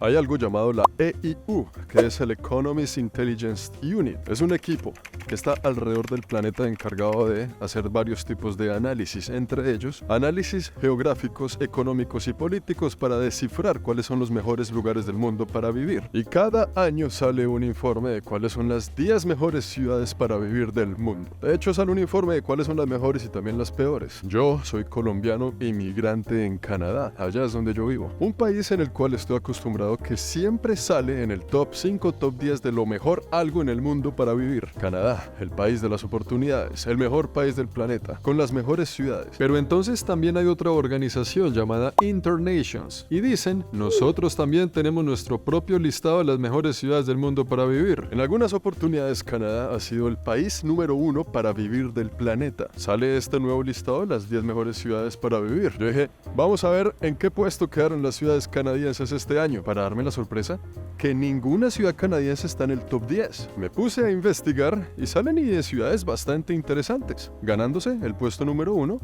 Hay algo llamado la EIU, que es el Economist Intelligence Unit. Es un equipo que está alrededor del planeta encargado de hacer varios tipos de análisis, entre ellos análisis geográficos, económicos y políticos para descifrar cuáles son los mejores lugares del mundo para vivir. Y cada año sale un informe de cuáles son las 10 mejores ciudades para vivir del mundo. De hecho, sale un informe de cuáles son las mejores y también las peores. Yo soy colombiano inmigrante en Canadá, allá es donde yo vivo. Un país en el cual estoy acostumbrado que siempre sale en el top 5, top 10 de lo mejor algo en el mundo para vivir. Canadá, el país de las oportunidades, el mejor país del planeta, con las mejores ciudades. Pero entonces también hay otra organización llamada Internations y dicen, nosotros también tenemos nuestro propio listado de las mejores ciudades del mundo para vivir. En algunas oportunidades Canadá ha sido el país número 1 para vivir del planeta. Sale este nuevo listado de las 10 mejores ciudades para vivir. Yo dije, vamos a ver en qué puesto quedaron las ciudades canadienses este año, para darme la sorpresa que ninguna ciudad canadiense está en el top 10. Me puse a investigar y salen y de ciudades bastante interesantes, ganándose el puesto número 1,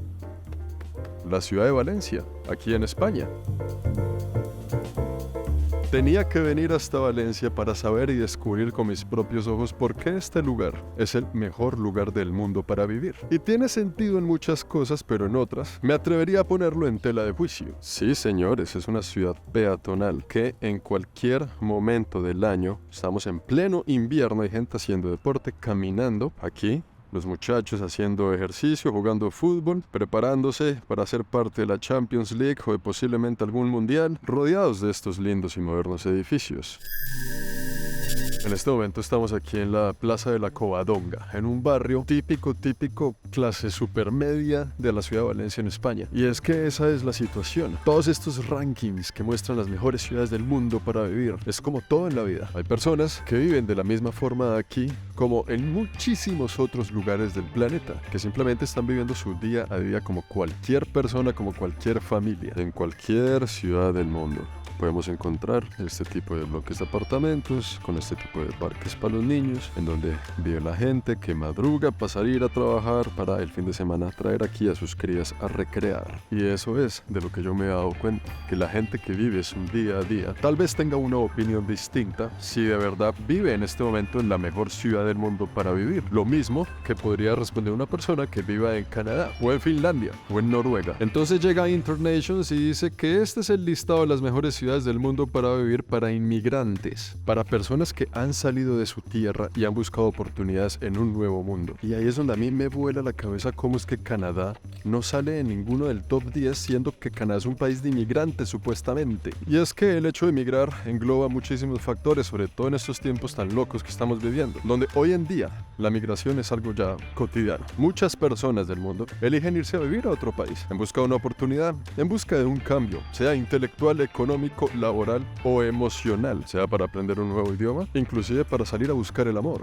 la ciudad de Valencia, aquí en España. Tenía que venir hasta Valencia para saber y descubrir con mis propios ojos por qué este lugar es el mejor lugar del mundo para vivir. Y tiene sentido en muchas cosas, pero en otras me atrevería a ponerlo en tela de juicio. Sí, señores, es una ciudad peatonal que en cualquier momento del año, estamos en pleno invierno, hay gente haciendo deporte, caminando aquí. Los muchachos haciendo ejercicio, jugando fútbol, preparándose para ser parte de la Champions League o de posiblemente algún mundial, rodeados de estos lindos y modernos edificios. En este momento estamos aquí en la Plaza de la Covadonga, en un barrio típico, clase supermedia de la ciudad de Valencia en España. Y es que esa es la situación. Todos estos rankings que muestran las mejores ciudades del mundo para vivir, es como todo en la vida. Hay personas que viven de la misma forma aquí como en muchísimos otros lugares del planeta, que simplemente están viviendo su día a día como cualquier persona, como cualquier familia, en cualquier ciudad del mundo. Podemos encontrar este tipo de bloques de apartamentos, con este tipo de parques para los niños, en donde vive la gente que madruga para salir a trabajar, para el fin de semana traer aquí a sus crías a recrear. Y eso es de lo que yo me he dado cuenta, que la gente que vive su día a día tal vez tenga una opinión distinta si de verdad vive en este momento en la mejor ciudad del mundo para vivir. Lo mismo que podría responder una persona que viva en Canadá, o en Finlandia, o en Noruega. Entonces llega Internations y dice que este es el listado de las mejores ciudades del mundo para vivir para inmigrantes, para personas que han salido de su tierra y han buscado oportunidades en un nuevo mundo. Y ahí es donde a mí me vuela la cabeza cómo es que Canadá no sale en ninguno del top 10, siendo que Canadá es un país de inmigrantes supuestamente. Y es que el hecho de emigrar engloba muchísimos factores, sobre todo en estos tiempos tan locos que estamos viviendo, donde hoy en día la migración es algo ya cotidiano. Muchas personas del mundo eligen irse a vivir a otro país, en busca de una oportunidad, en busca de un cambio, sea intelectual, económico, laboral o emocional, sea para aprender un nuevo idioma, inclusive para salir a buscar el amor.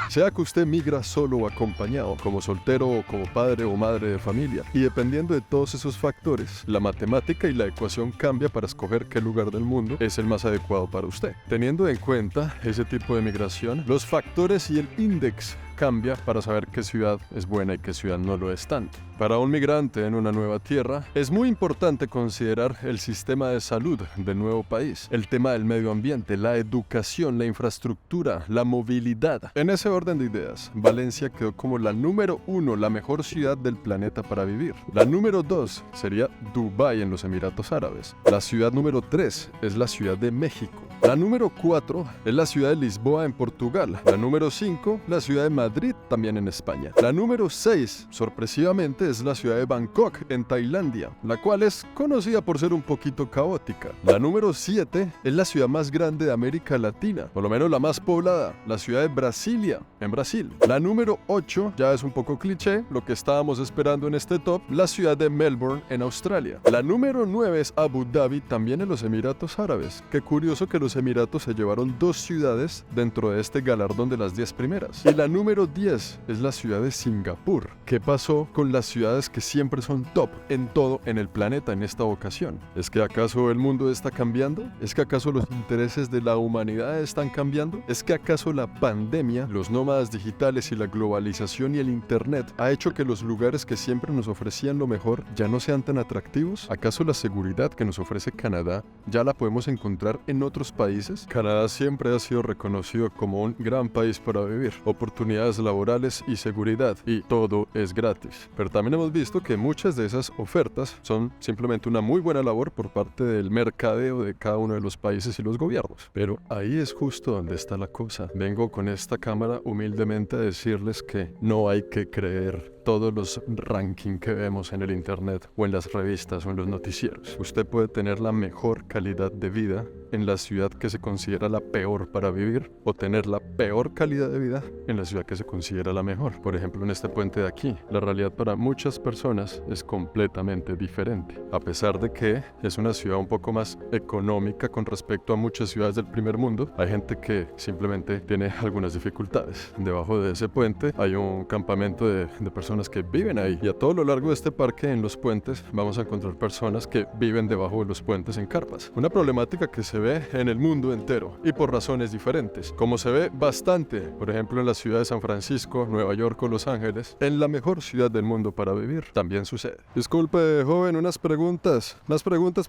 Sea que usted migra solo o acompañado, como soltero o como padre o madre de familia, y dependiendo de todos esos factores, la matemática y la ecuación cambia para escoger qué lugar del mundo es el más adecuado para usted. Teniendo en cuenta ese tipo de migración, los factores y el índice cambia para saber qué ciudad es buena y qué ciudad no lo es tanto. Para un migrante en una nueva tierra, es muy importante considerar el sistema de salud del nuevo país, el tema del medio ambiente, la educación, la infraestructura, la movilidad. En ese orden de ideas, Valencia quedó como la número 1, la mejor ciudad del planeta para vivir. La número 2 sería Dubái en los Emiratos Árabes. La ciudad número 3 es la Ciudad de México. La número 4 es la ciudad de Lisboa en Portugal. La número 5, la ciudad de Madrid, también en España. La número 6, sorpresivamente, es la ciudad de Bangkok en Tailandia, la cual es conocida por ser un poquito caótica. La número 7 es la ciudad más grande de América Latina, por lo menos la más poblada, la ciudad de Brasilia, en Brasil. La número 8 ya es un poco cliché, lo que estábamos esperando en este top, la ciudad de Melbourne en Australia. La número 9 es Abu Dhabi, también en los Emiratos Árabes. Qué curioso que los Emiratos se llevaron 2 ciudades dentro de este galardón de las 10 primeras. Y la número número 10 es la ciudad de Singapur. ¿Qué pasó con las ciudades que siempre son top en todo en el planeta en esta ocasión? ¿Es que acaso el mundo está cambiando? ¿Es que acaso los intereses de la humanidad están cambiando? ¿Es que acaso la pandemia, los nómadas digitales y la globalización y el internet ha hecho que los lugares que siempre nos ofrecían lo mejor ya no sean tan atractivos? ¿Acaso la seguridad que nos ofrece Canadá ya la podemos encontrar en otros países? Canadá siempre ha sido reconocido como un gran país para vivir, oportunidades laborales y seguridad, y todo es gratis. Pero también hemos visto que muchas de esas ofertas son simplemente una muy buena labor por parte del mercadeo de cada uno de los países y los gobiernos. Pero ahí es justo donde está la cosa. Vengo con esta cámara humildemente a decirles que no hay que creer todos los rankings que vemos en el internet o en las revistas o en los noticieros. Usted puede tener la mejor calidad de vida en la ciudad que se considera la peor para vivir, o tener la peor calidad de vida en la ciudad que se considera la mejor. Por ejemplo, en este puente de aquí, la realidad para muchas personas es completamente diferente. A pesar de que es una ciudad un poco más económica con respecto a muchas ciudades del primer mundo, hay gente que simplemente tiene algunas dificultades. Debajo de ese puente hay un campamento de personas que viven ahí, y a todo lo largo de este parque, en los puentes, vamos a encontrar personas que viven debajo de los puentes en carpas. Una problemática que se ve en el mundo entero y por razones diferentes, como se ve bastante, por ejemplo, en la ciudad de San Francisco, Nueva York o Los Ángeles, en la mejor ciudad del mundo para vivir, también sucede. Disculpe, joven, unas preguntas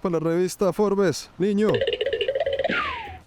para la revista Forbes, niño.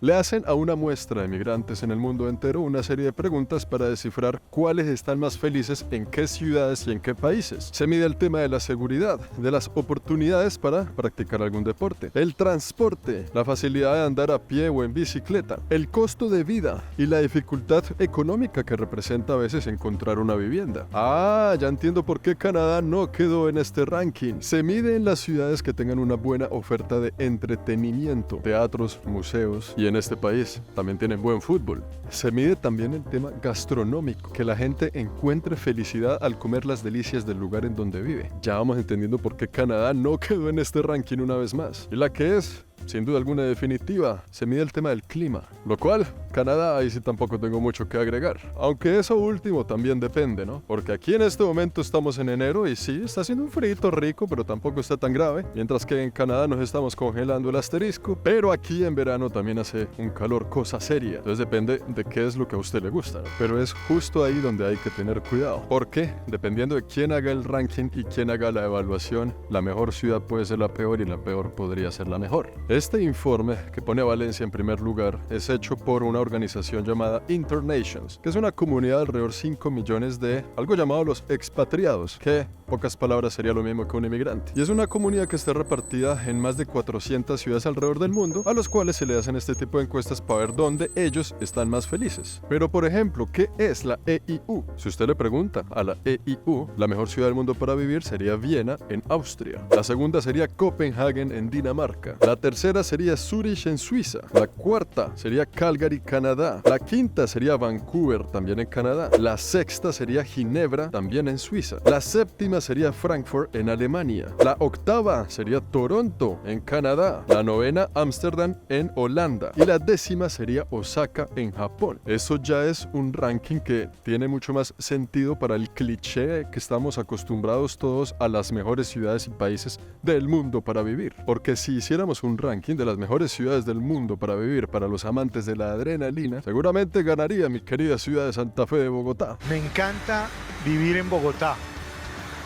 Le hacen a una muestra de migrantes en el mundo entero una serie de preguntas para descifrar cuáles están más felices en qué ciudades y en qué países. Se mide el tema de la seguridad, de las oportunidades para practicar algún deporte, el transporte, la facilidad de andar a pie o en bicicleta, el costo de vida y la dificultad económica que representa a veces encontrar una vivienda. Ah, ya entiendo por qué Canadá no quedó en este ranking. Se mide en las ciudades que tengan una buena oferta de entretenimiento, teatros, museos, y en este país también tienen buen fútbol. Se mide también el tema gastronómico, que la gente encuentre felicidad al comer las delicias del lugar en donde vive. Ya vamos entendiendo por qué Canadá no quedó en este ranking una vez más. Y la que es, sin duda alguna definitiva, se mide el tema del clima, lo cual, Canadá, ahí sí tampoco tengo mucho que agregar. Aunque eso último también depende, ¿no? Porque aquí en este momento estamos en enero y sí, está haciendo un frito rico, pero tampoco está tan grave. Mientras que en Canadá nos estamos congelando el asterisco, pero aquí en verano también hace un calor cosa seria. Entonces depende de qué es lo que a usted le gusta, ¿no? Pero es justo ahí donde hay que tener cuidado. Porque, dependiendo de quién haga el ranking y quién haga la evaluación, la mejor ciudad puede ser la peor y la peor podría ser la mejor. Este informe, que pone a Valencia en primer lugar, es hecho por una organización llamada Internations, que es una comunidad de alrededor 5 millones de algo llamado los expatriados, que pocas palabras sería lo mismo que un inmigrante. Y es una comunidad que está repartida en más de 400 ciudades alrededor del mundo, a los cuales se le hacen este tipo de encuestas para ver dónde ellos están más felices. Pero por ejemplo, ¿qué es la EIU? Si usted le pregunta a la EIU, la mejor ciudad del mundo para vivir sería Viena en Austria. La segunda sería Copenhagen en Dinamarca. La tercera sería Zurich en Suiza. La cuarta sería Calgary, Canadá. La quinta sería Vancouver, también en Canadá. La sexta sería Ginebra, también en Suiza. La séptima sería Frankfurt en Alemania. La octava sería Toronto en Canadá. La novena, Ámsterdam en Holanda. Y la décima sería Osaka en Japón. Eso ya es un ranking que tiene mucho más sentido para el cliché que estamos acostumbrados todos a las mejores ciudades y países del mundo para vivir. Porque si hiciéramos un ranking de las mejores ciudades del mundo para vivir para los amantes de la adrenalina, seguramente ganaría mi querida ciudad de Santa Fe de Bogotá. Me encanta vivir en Bogotá.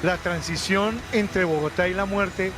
La transición entre Bogotá y la muerte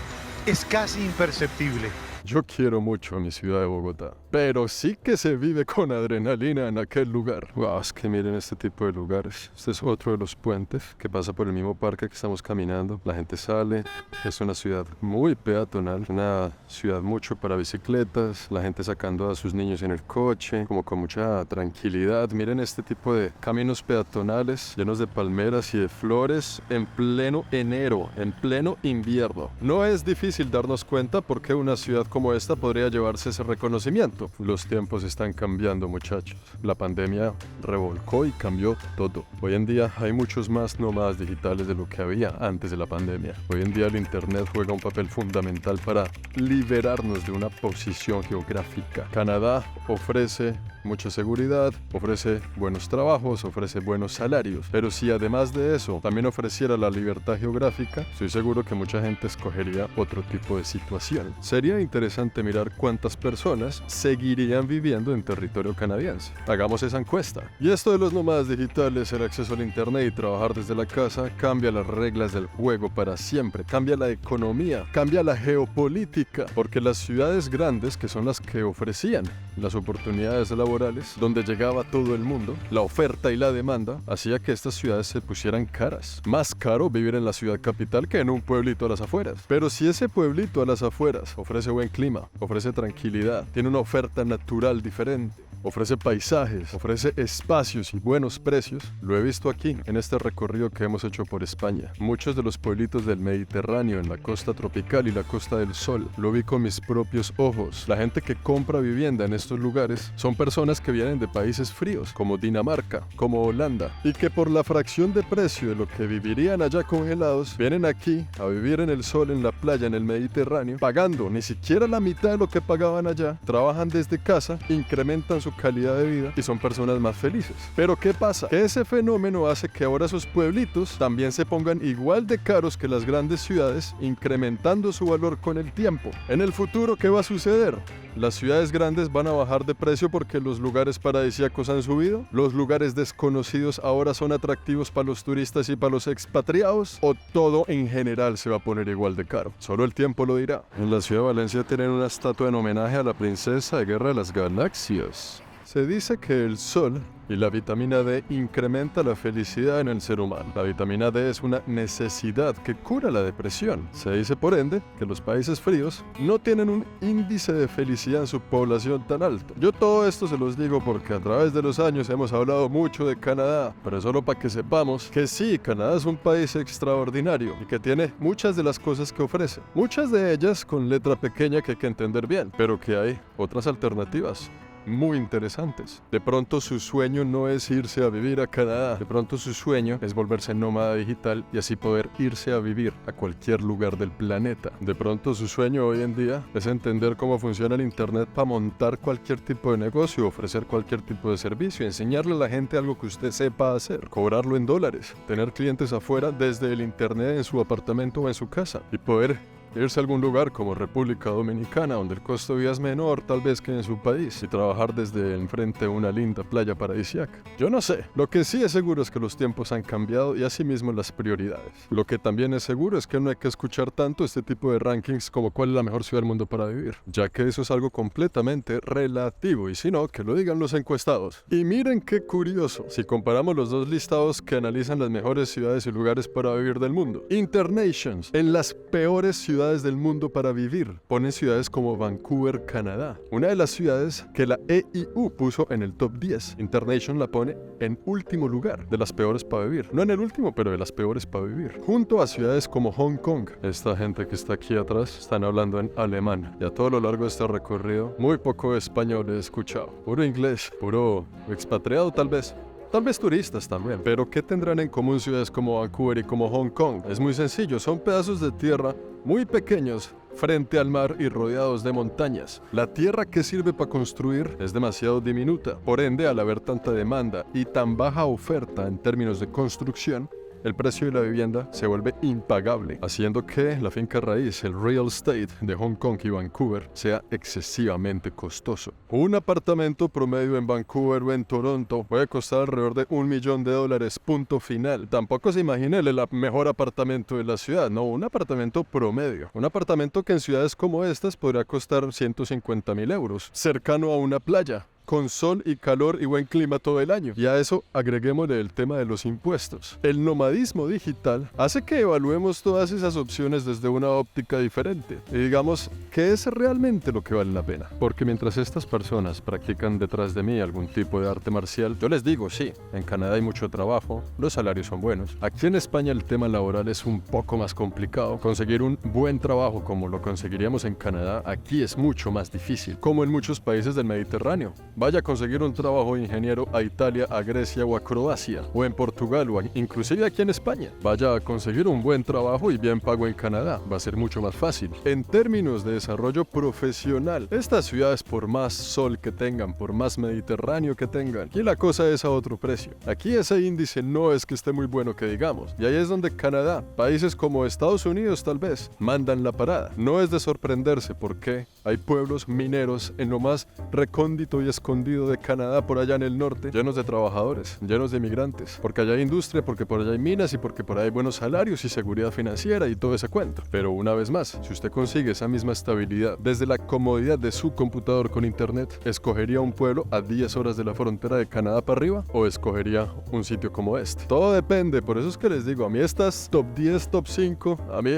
es casi imperceptible. Yo quiero mucho a mi ciudad de Bogotá, pero sí que se vive con adrenalina en aquel lugar. Wow, es que miren este tipo de lugares. Este es otro de los puentes que pasa por el mismo parque que estamos caminando. La gente sale, es una ciudad muy peatonal, una ciudad mucho para bicicletas, la gente sacando a sus niños en el coche, como con mucha tranquilidad. Miren este tipo de caminos peatonales llenos de palmeras y de flores en pleno enero, en pleno invierno. No es difícil darnos cuenta por qué una ciudad como esta podría llevarse ese reconocimiento. Los tiempos están cambiando, muchachos. La pandemia revolcó y cambió todo. Hoy en día hay muchos más nómadas digitales de lo que había antes de la pandemia. Hoy en día el internet juega un papel fundamental para liberarnos de una posición geográfica. Canadá ofrece mucha seguridad, ofrece buenos trabajos, ofrece buenos salarios. Pero si además de eso también ofreciera la libertad geográfica, estoy seguro que mucha gente escogería otro tipo de situación. Sería interesante mirar cuántas personas seguirían viviendo en territorio canadiense. Hagamos esa encuesta. Y esto de los nómadas digitales, el acceso al internet y trabajar desde la casa cambia las reglas del juego para siempre, cambia la economía, cambia la geopolítica, porque las ciudades grandes, que son las que ofrecían las oportunidades laborales, donde llegaba todo el mundo, la oferta y la demanda, hacía que estas ciudades se pusieran caras. Más caro vivir en la ciudad capital que en un pueblito a las afueras. Pero si ese pueblito a las afueras ofrece buen clima, ofrece tranquilidad, tiene una oferta natural diferente, ofrece paisajes, ofrece espacios y buenos precios, lo he visto aquí, en este recorrido que hemos hecho por España. Muchos de los pueblitos del Mediterráneo, en la costa tropical y la Costa del Sol, lo vi con mis propios ojos. La gente que compra vivienda en estos lugares son personas que vienen de países fríos, como Dinamarca, como Holanda, y que por la fracción de precio de lo que vivirían allá congelados, vienen aquí a vivir en el sol, en la playa, en el Mediterráneo, pagando ni siquiera la mitad de lo que pagaban allá, trabajan desde casa, incrementan su calidad de vida y son personas más felices. Pero ¿qué pasa? Que ese fenómeno hace que ahora esos pueblitos también se pongan igual de caros que las grandes ciudades, incrementando su valor con el tiempo. En el futuro, ¿qué va a suceder? ¿Las ciudades grandes van a bajar de precio porque los lugares paradisíacos han subido? ¿Los lugares desconocidos ahora son atractivos para los turistas y para los expatriados? ¿O todo en general se va a poner igual de caro? Solo el tiempo lo dirá. En la ciudad de Valencia tienen una estatua en homenaje a la princesa de Guerra de las Galaxias. Se dice que el sol y la vitamina D incrementa la felicidad en el ser humano. La vitamina D es una necesidad que cura la depresión. Se dice por ende que los países fríos no tienen un índice de felicidad en su población tan alto. Yo todo esto se los digo porque a través de los años hemos hablado mucho de Canadá, pero solo para que sepamos que sí, Canadá es un país extraordinario y que tiene muchas de las cosas que ofrece. Muchas de ellas con letra pequeña que hay que entender bien, pero que hay otras alternativas muy interesantes. De pronto su sueño no es irse a vivir a Canadá, de pronto su sueño es volverse nómada digital y así poder irse a vivir a cualquier lugar del planeta. De pronto su sueño hoy en día es entender cómo funciona el internet para montar cualquier tipo de negocio, ofrecer cualquier tipo de servicio, enseñarle a la gente algo que usted sepa hacer, cobrarlo en dólares, tener clientes afuera desde el internet en su apartamento o en su casa y poder irse a algún lugar como República Dominicana, donde el costo de vida es menor tal vez que en su país, y trabajar desde enfrente de una linda playa paradisíaca. Yo no sé, lo que sí es seguro es que los tiempos han cambiado y asimismo las prioridades. Lo que también es seguro es que no hay que escuchar tanto este tipo de rankings como cuál es la mejor ciudad del mundo para vivir, ya que eso es algo completamente relativo, y si no, que lo digan los encuestados. Y miren qué curioso, si comparamos los dos listados que analizan las mejores ciudades y lugares para vivir del mundo. Internations, en las peores ciudades del mundo para vivir, ponen ciudades como Vancouver, Canadá, una de las ciudades que la EIU puso en el top 10. Internation la pone en último lugar de las peores para vivir, no en el último, pero de las peores para vivir, junto a ciudades como Hong Kong. Esta gente que está aquí atrás están hablando en alemán, y a todo lo largo de este recorrido muy poco español he escuchado, puro inglés, puro expatriado tal vez turistas también. Pero ¿qué tendrán en común ciudades como Vancouver y como Hong Kong? Es muy sencillo, son pedazos de tierra muy pequeños frente al mar y rodeados de montañas. La tierra que sirve para construir es demasiado diminuta. Por ende, al haber tanta demanda y tan baja oferta en términos de construcción, el precio de la vivienda se vuelve impagable, haciendo que la finca raíz, el real estate de Hong Kong y Vancouver, sea excesivamente costoso. Un apartamento promedio en Vancouver o en Toronto puede costar alrededor de $1 millón, punto final. Tampoco se imagine el mejor apartamento de la ciudad, no, un apartamento promedio. Un apartamento que en ciudades como estas podría costar 150,000 euros, cercano a una playa, con sol y calor y buen clima todo el año. Y a eso agreguémosle el tema de los impuestos. El nomadismo digital hace que evaluemos todas esas opciones desde una óptica diferente y digamos, ¿qué es realmente lo que vale la pena? Porque mientras estas personas practican detrás de mí algún tipo de arte marcial, yo les digo, sí, en Canadá hay mucho trabajo, los salarios son buenos. Aquí en España el tema laboral es un poco más complicado. Conseguir un buen trabajo como lo conseguiríamos en Canadá, aquí es mucho más difícil, como en muchos países del Mediterráneo. vaya a conseguir un trabajo de ingeniero a Italia, a Grecia o a Croacia, o en Portugal o inclusive aquí en España. Vaya a conseguir un buen trabajo y bien pago en Canadá, va a ser mucho más fácil. En términos de desarrollo profesional, estas ciudades, por más sol que tengan, por más mediterráneo que tengan, aquí la cosa es a otro precio. Aquí ese índice no es que esté muy bueno que digamos, y ahí es donde Canadá, países como Estados Unidos tal vez, mandan la parada. No es de sorprenderse porque hay pueblos mineros en lo más recóndito y escondido de Canadá, por allá en el norte, llenos de trabajadores, llenos de inmigrantes, porque allá hay industria, porque por allá hay minas y porque por allá hay buenos salarios y seguridad financiera y todo ese cuento. Pero una vez más, si usted consigue esa misma estabilidad desde la comodidad de su computador con internet, ¿escogería un pueblo a 10 horas de la frontera de Canadá para arriba o escogería un sitio como este? Todo depende, por eso es que les digo, a mí estas top 10, top 5, a mí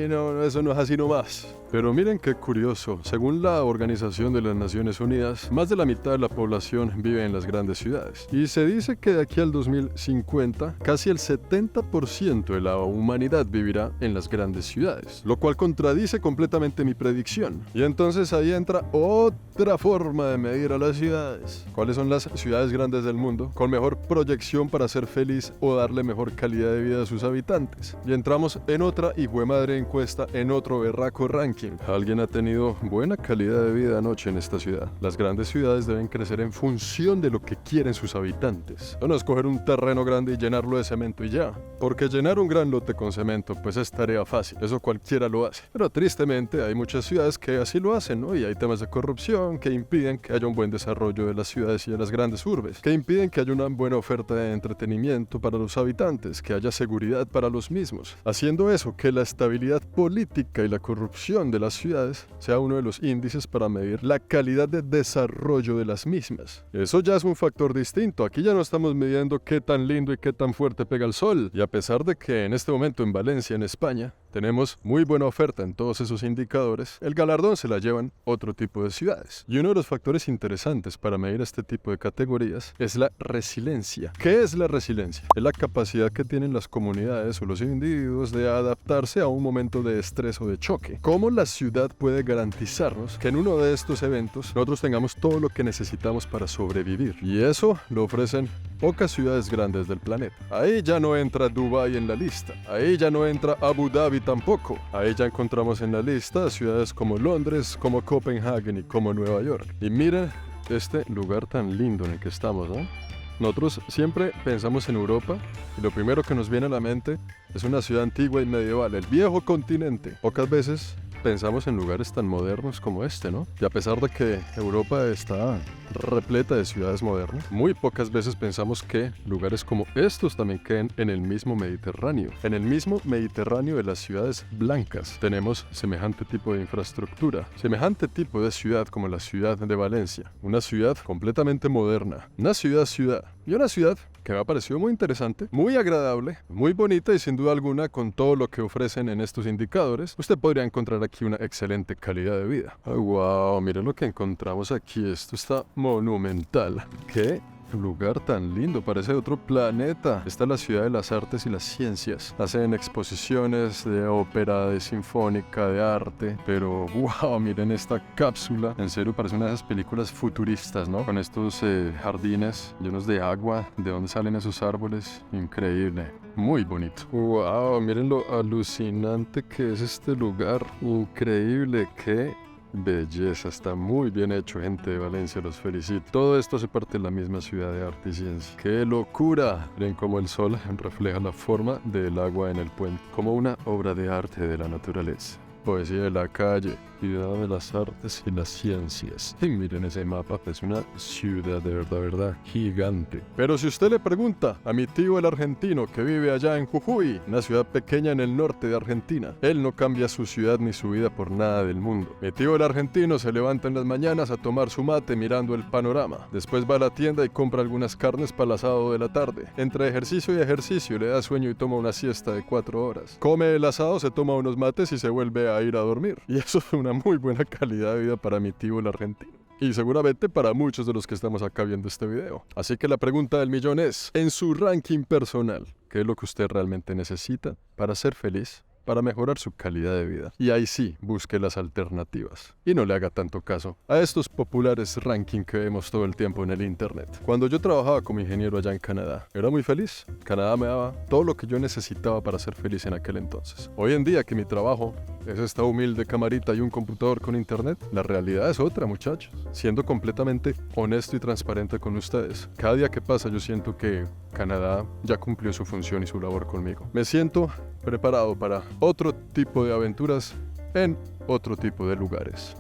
no, eso no es así nomás. Pero miren qué curioso, según la Organización de las Naciones Unidas, más de la mitad de la población vive en las grandes ciudades. Y se dice que de aquí al 2050, casi el 70% de la humanidad vivirá en las grandes ciudades, lo cual contradice completamente mi predicción. Y entonces ahí entra otra forma de medir a las ciudades. ¿Cuáles son las ciudades grandes del mundo con mejor proyección para ser feliz o darle mejor calidad de vida a sus habitantes? Y entramos en otra hijuemadre encuesta, en otro berraco ranking. ¿Alguien ha tenido buena calidad de vida anoche en esta ciudad? Las grandes ciudades deben crecer en función de lo que quieren sus habitantes. No es coger un terreno grande y llenarlo de cemento y ya. Porque llenar un gran lote con cemento pues es tarea fácil, eso cualquiera lo hace. Pero tristemente hay muchas ciudades que así lo hacen, ¿no? Y hay temas de corrupción que impiden que haya un buen desarrollo de las ciudades y de las grandes urbes, que impiden que haya una buena oferta de entretenimiento para los habitantes, que haya seguridad para los mismos. Haciendo eso, que la estabilidad política y la corrupción de las ciudades sea uno de los índices para medir la calidad de desarrollo de las mismas. Eso ya es un factor distinto. Aquí ya no estamos midiendo qué tan lindo y qué tan fuerte pega el sol. Y a pesar de que en este momento en Valencia, en España, tenemos muy buena oferta en todos esos indicadores, el galardón se la llevan otro tipo de ciudades. Y uno de los factores interesantes para medir este tipo de categorías es la resiliencia. ¿Qué es la resiliencia? Es la capacidad que tienen las comunidades o los individuos de adaptarse a un momento de estrés o de choque. ¿Cómo la ciudad puede garantizarnos que en uno de estos eventos nosotros tengamos todo lo que necesitamos para sobrevivir? Y eso lo ofrecen pocas ciudades grandes del planeta. Ahí ya no entra Dubái en la lista. Ahí ya no entra Abu Dhabi tampoco. Ahí ya encontramos en la lista ciudades como Londres, como Copenhague y como Nueva York. Y miren este lugar tan lindo en el que estamos, ¿no? Nosotros siempre pensamos en Europa y lo primero que nos viene a la mente es una ciudad antigua y medieval, el viejo continente. Pocas veces pensamos en lugares tan modernos como este, ¿no? Y a pesar de que Europa está repleta de ciudades modernas, muy pocas veces pensamos que lugares como estos también queden en el mismo Mediterráneo. En el mismo Mediterráneo de las ciudades blancas tenemos semejante tipo de infraestructura, semejante tipo de ciudad como la ciudad de Valencia, una ciudad completamente moderna, una ciudad y una ciudad que me ha parecido muy interesante, muy agradable, muy bonita y sin duda alguna con todo lo que ofrecen en estos indicadores, usted podría encontrar aquí una excelente calidad de vida. Oh, wow, miren lo que encontramos aquí, esto está monumental. ¿Qué lugar tan lindo? Parece de otro planeta. Esta es la ciudad de las artes y las ciencias. Hacen exposiciones de ópera, de sinfónica, de arte, pero wow, miren esta cápsula. En serio parece una de esas películas futuristas, ¿no? Con estos jardines llenos de agua, de dónde salen esos árboles. Increíble. Muy bonito. Wow, miren lo alucinante que es este lugar. Increíble, qué belleza, está muy bien hecho, gente de Valencia, los felicito. Todo esto hace parte de la misma ciudad de arte y ciencia. ¡Qué locura! Ven cómo el sol refleja la forma del agua en el puente, como una obra de arte de la naturaleza. Poesía de la calle, ciudad de las artes y las ciencias. Y miren ese mapa, es una ciudad de verdad gigante. Pero si usted le pregunta a mi tío el argentino que vive allá en Jujuy, una ciudad pequeña en el norte de Argentina, él no cambia su ciudad ni su vida por nada del mundo. Mi tío el argentino se levanta en las mañanas a tomar su mate mirando el panorama. Después va a la tienda y compra algunas carnes para el asado de la tarde. Entre ejercicio y ejercicio le da sueño y toma una siesta de 4 horas. Come el asado, se toma unos mates y se vuelve a ir a dormir. Y eso es una muy buena calidad de vida para mi tío el argentino. Y seguramente para muchos de los que estamos acá viendo este video. Así que la pregunta del millón es, en su ranking personal, ¿qué es lo que usted realmente necesita para ser feliz para mejorar su calidad de vida. Y ahí sí, busque las alternativas. Y no le haga tanto caso a estos populares rankings que vemos todo el tiempo en el internet. Cuando yo trabajaba como ingeniero allá en Canadá, era muy feliz. Canadá me daba todo lo que yo necesitaba para ser feliz en aquel entonces. Hoy en día que mi trabajo es esta humilde camarita y un computador con internet, la realidad es otra, muchachos. Siendo completamente honesto y transparente con ustedes, cada día que pasa yo siento que Canadá ya cumplió su función y su labor conmigo. Me siento preparado para otro tipo de aventuras en otro tipo de lugares.